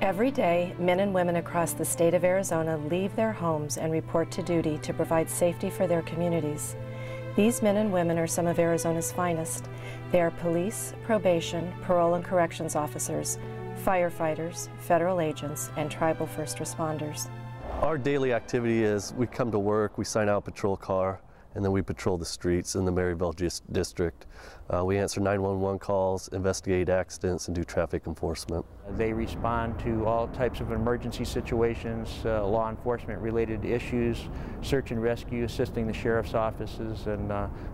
Every day, men and women across the state of Arizona leave their homes and report to duty to provide safety for their communities. These men and women are some of Arizona's finest. They are police, probation, parole and corrections officers, firefighters, federal agents, and tribal first responders. Our daily activity is we come to work, we sign out a patrol car, and then we patrol the streets in the Maryville district. We answer 911 calls, investigate accidents, and do traffic enforcement. They respond to all types of emergency situations, law enforcement related issues, search and rescue, assisting the sheriff's offices, and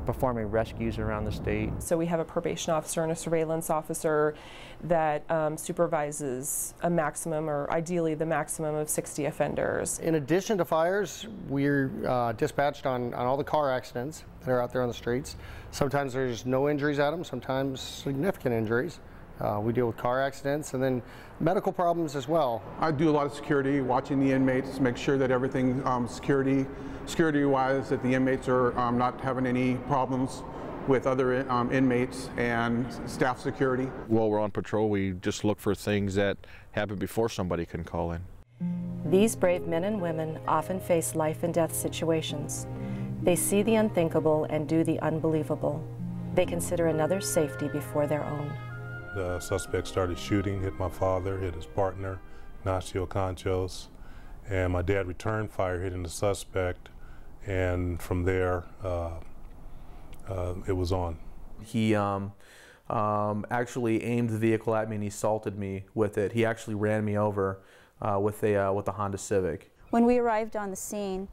performing rescues around the state. So we have a probation officer and a surveillance officer that supervises a maximum, or ideally the maximum, of 60 offenders. In addition to fires, we're dispatched on all the car accidents that are out there on the streets. Sometimes there's no injuries at them, sometimes significant injuries. We deal with car accidents and then medical problems as well. I do a lot of security, watching the inmates, make sure that everything security-wise, that the inmates are not having any problems with other inmates, and staff security. While we're on patrol, we just look for things that happen before somebody can call in. These brave men and women often face life and death situations. They see the unthinkable and do the unbelievable. They consider another's safety before their own. The suspect started shooting, hit my father, hit his partner, Ignacio Conchos, and my dad returned fire, hitting the suspect, and from there, it was on. He actually aimed the vehicle at me and he assaulted me with it. He actually ran me over with a Honda Civic. When we arrived on the scene,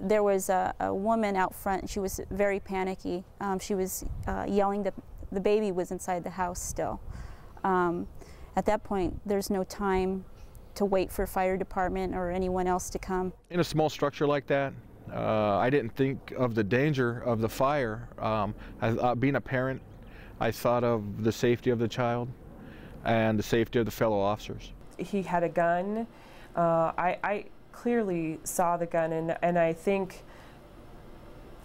there was a woman out front, and she was very panicky. She was yelling that the baby was inside the house still. At that point, there's no time to wait for fire department or anyone else to come. In a small structure like that, I didn't think of the danger of the fire. Being a parent, I thought of the safety of the child and the safety of the fellow officers. He had a gun. I clearly saw the gun, and I think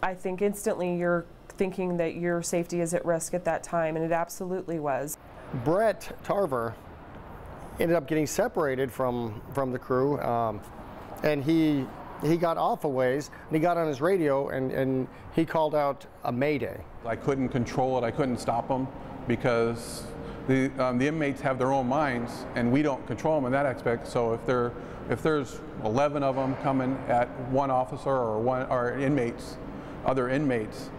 instantly you're thinking that your safety is at risk at that time, and it absolutely was. Brett Tarver ended up getting separated from the crew, and he got off a ways, and he got on his radio, and he called out a mayday. I couldn't control it, I couldn't stop them, because the inmates have their own minds, and we don't control them in that aspect. So if there's 11 of them coming at one officer or inmates, other inmates,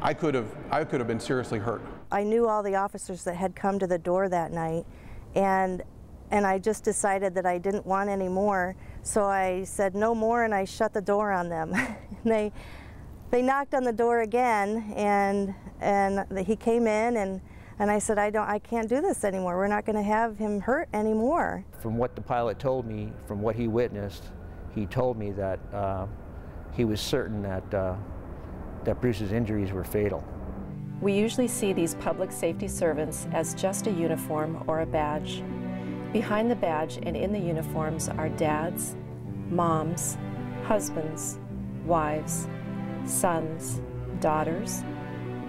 I could have been seriously hurt. I knew all the officers that had come to the door that night, and I just decided that I didn't want any more. So I said no more, and I shut the door on them. They knocked on the door again, and he came in, and I said, I can't do this anymore. We're not going to have him hurt anymore. From what the pilot told me, from what he witnessed, he told me that he was certain that Bruce's injuries were fatal. We usually see these public safety servants as just a uniform or a badge. Behind the badge and in the uniforms are dads, moms, husbands, wives, sons, daughters,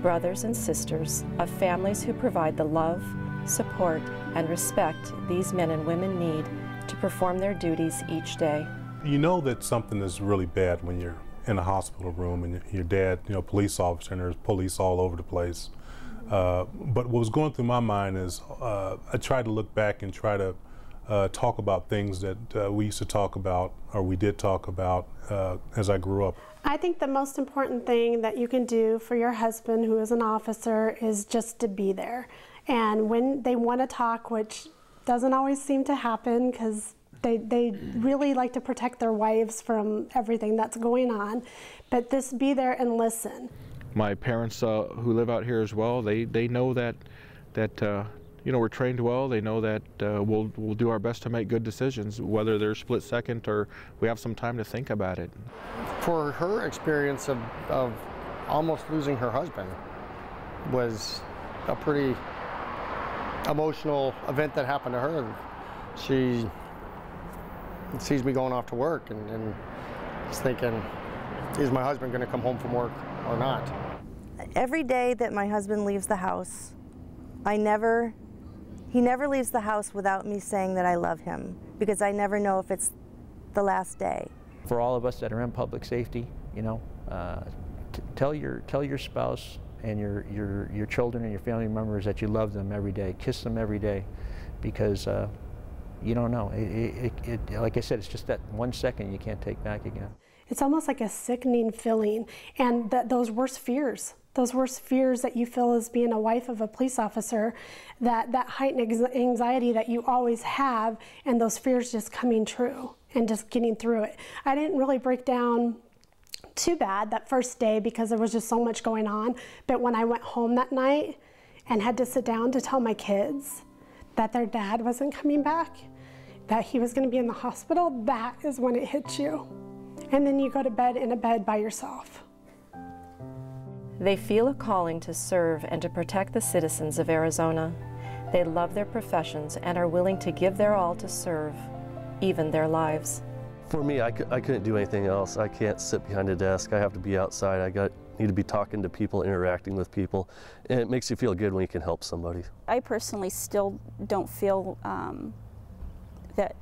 brothers and sisters of families who provide the love, support, and respect these men and women need to perform their duties each day. You know that something is really bad when you're in a hospital room and your dad, police officer, and there's police all over the place. But what was going through my mind is I tried to look back and try to talk about things that we used to talk about, or we did talk about as I grew up. I think the most important thing that you can do for your husband, who is an officer, is just to be there. And when they want to talk, which doesn't always seem to happen because they really like to protect their wives from everything that's going on, but just be there and listen. My parents who live out here as well, they know that we're trained well. They know that we'll do our best to make good decisions, whether they're split second or we have some time to think about it. For her experience of almost losing her husband was a pretty emotional event that happened to her. She sees me going off to work and is thinking, is my husband going to come home from work or not? Every day that my husband leaves the house, I never He never leaves the house without me saying that I love him, because I never know if it's the last day. For all of us that are in public safety, you know, tell your spouse and your children and your family members that you love them every day. Kiss them every day, because you don't know. Like I said, it's just that 1 second you can't take back again. It's almost like a sickening feeling, and those worst fears that you feel as being a wife of a police officer, that heightened anxiety that you always have, and those fears just coming true and just getting through it. I didn't really break down too bad that first day because there was just so much going on, but when I went home that night and had to sit down to tell my kids that their dad wasn't coming back, that he was going to be in the hospital, that is when it hits you. And then you go to bed in a bed by yourself. They feel a calling to serve and to protect the citizens of Arizona. They love their professions and are willing to give their all to serve, even their lives. For me, I couldn't do anything else. I can't sit behind a desk. I have to be outside. Need to be talking to people, interacting with people, and it makes you feel good when you can help somebody. I personally still don't feel that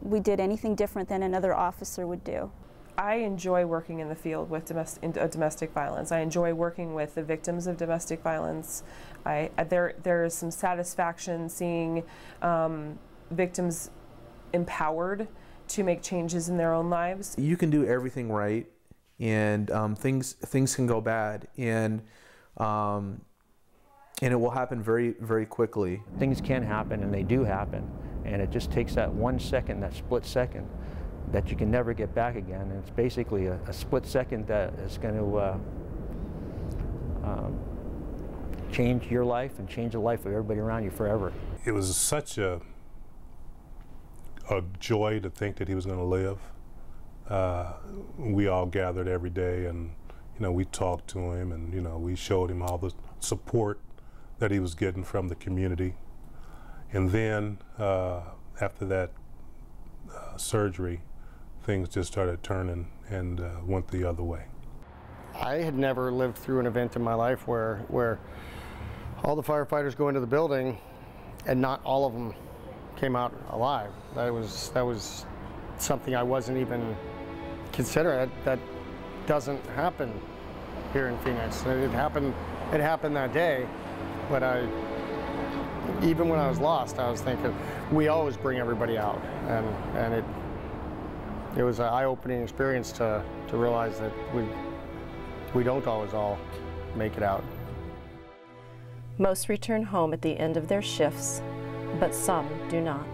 we did anything different than another officer would do. I enjoy working in the field with domestic violence. I enjoy working with the victims of domestic violence. There is some satisfaction seeing victims empowered to make changes in their own lives. You can do everything right, and things can go bad, and it will happen very, very quickly. Things can happen, and they do happen, and it just takes that 1 second, that split second, that you can never get back again. And it's basically a split second that is going to change your life and change the life of everybody around you forever. It was such a joy to think that he was going to live. We all gathered every day, and we talked to him, and we showed him all the support that he was getting from the community. And then after that surgery, things just started turning and went the other way. I had never lived through an event in my life where all the firefighters go into the building and not all of them came out alive. That was something I wasn't even considering. That doesn't happen here in Phoenix. It happened that day, but even when I was lost, I was thinking, we always bring everybody out, and it was an eye-opening experience to realize that we don't always all make it out. Most return home at the end of their shifts, but some do not.